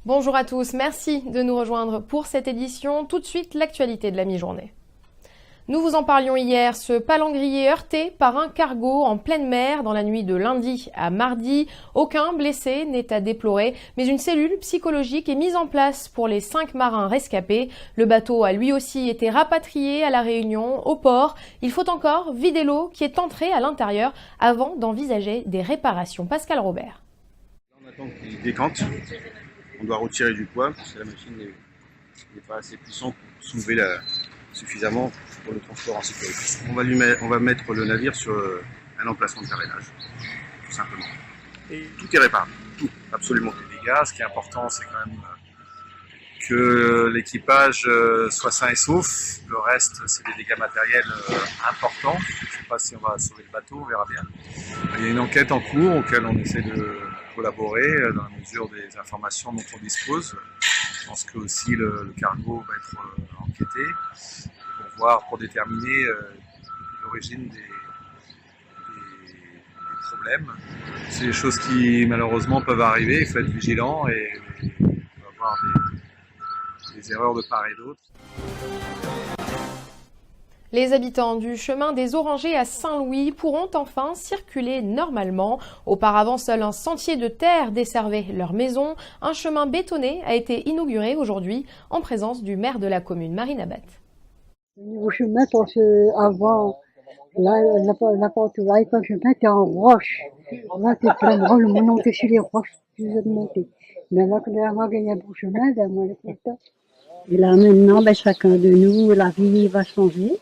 Bonjour à tous, merci de nous rejoindre pour cette édition. Tout de suite, l'actualité de la mi-journée. Nous vous en parlions hier, ce palangrier heurté par un cargo en pleine mer dans la nuit de lundi à mardi. Aucun blessé n'est à déplorer, mais une cellule psychologique est mise en place pour les 5 marins rescapés. Le bateau a lui aussi été rapatrié à La Réunion, au port. Il faut encore vider l'eau qui est entrée à l'intérieur avant d'envisager des réparations. Pascal Robert. On attend qu'il décante. On doit retirer du poids parce que la machine n'est pas assez puissante pour soulever suffisamment pour le transport en sécurité. On va mettre le navire sur un emplacement de carénage, tout simplement. Et tout est réparable, tout, absolument tous les dégâts. Ce qui est important, c'est quand même que l'équipage soit sain et sauf. Le reste, c'est des dégâts matériels importants. Je ne sais pas si on va sauver le bateau, on verra bien. Il y a une enquête en cours auquel on essaie de collaborer dans la mesure des informations dont on dispose. Je pense que aussi le cargo va être enquêté pour déterminer l'origine des problèmes. C'est des choses qui malheureusement peuvent arriver, il faut être vigilant et on va avoir des erreurs de part et d'autre. Les habitants du chemin des Orangers à Saint-Louis pourront enfin circuler normalement. Auparavant, seul un sentier de terre desservait leur maison. Un chemin bétonné a été inauguré aujourd'hui en présence du maire de la commune, Marine Abat. Le nouveau chemin, parce qu'avant, la porte là, quand je mettais en roche, là, t'es plein de roches, le monde montait sur les roches, tu veux monter. Mais là, quand il y a un beau chemin, ben, moi, je suis content. Et là, maintenant, ben, chacun de nous, la vie va changer.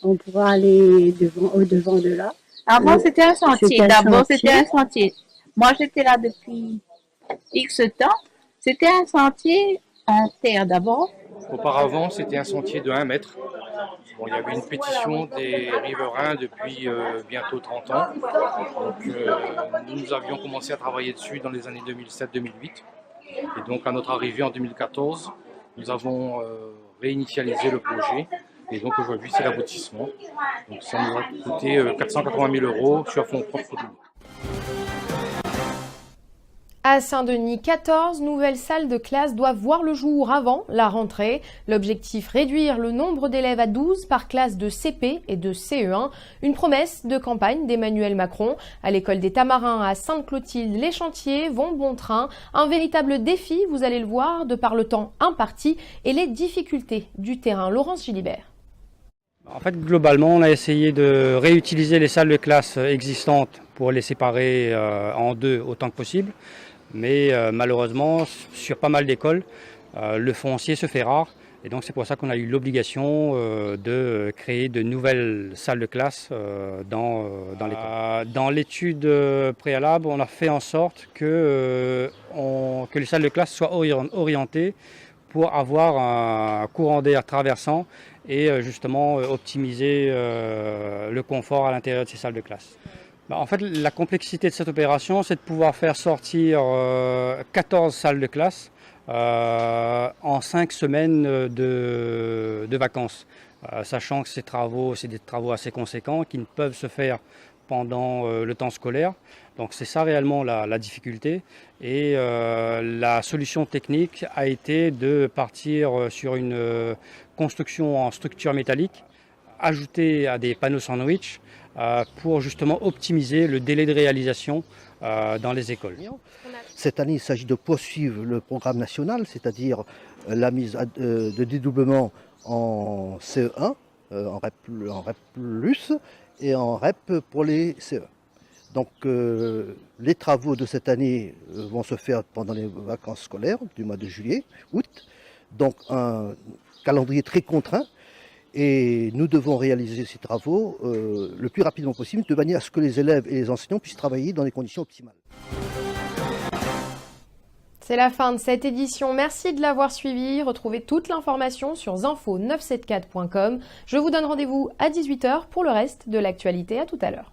On pourra aller au-devant de là. Avant, c'était un sentier. D'abord, c'était un sentier. Moi, j'étais là depuis X temps. C'était un sentier en terre d'abord. Auparavant, c'était un sentier de 1 mètre. Bon, il y avait une pétition des riverains depuis bientôt 30 ans. Donc, nous avions commencé à travailler dessus dans les années 2007-2008. Et donc, à notre arrivée en 2014, nous avons réinitialisé le projet. Et donc aujourd'hui, c'est l'aboutissement. Donc ça nous a coûté 480 000 € sur fonds propres. À Saint-Denis, 14 nouvelles salles de classe doivent voir le jour avant la rentrée. L'objectif, réduire le nombre d'élèves à 12 par classe de CP et de CE1. Une promesse de campagne d'Emmanuel Macron. À l'école des Tamarins à Sainte-Clotilde, les chantiers vont bon train. Un véritable défi, vous allez le voir, de par le temps imparti et les difficultés du terrain. Laurence Gilibert. En fait, globalement, on a essayé de réutiliser les salles de classe existantes pour les séparer en deux autant que possible. Mais malheureusement, sur pas mal d'écoles, le foncier se fait rare. Et donc c'est pour ça qu'on a eu l'obligation de créer de nouvelles salles de classe dans l'école. Dans l'étude préalable, on a fait en sorte que les salles de classe soient orientées pour avoir un courant d'air traversant et justement optimiser le confort à l'intérieur de ces salles de classe. En fait, la complexité de cette opération, c'est de pouvoir faire sortir 14 salles de classe en 5 semaines de vacances, sachant que ces travaux, c'est des travaux assez conséquents qui ne peuvent se faire pendant le temps scolaire. Donc c'est ça réellement la difficulté. Et la solution technique a été de partir sur une construction en structure métallique, ajoutée à des panneaux sandwich pour justement optimiser le délai de réalisation dans les écoles. Cette année, il s'agit de poursuivre le programme national, c'est-à-dire la mise de dédoublement en CE1, en REP+, et en REP pour les CE. Donc les travaux de cette année vont se faire pendant les vacances scolaires du mois de juillet, août. Donc un calendrier très contraint et nous devons réaliser ces travaux le plus rapidement possible de manière à ce que les élèves et les enseignants puissent travailler dans des conditions optimales. C'est la fin de cette édition. Merci de l'avoir suivi. Retrouvez toute l'information sur zinfo974.com. Je vous donne rendez-vous à 18 h pour le reste de l'actualité. À tout à l'heure.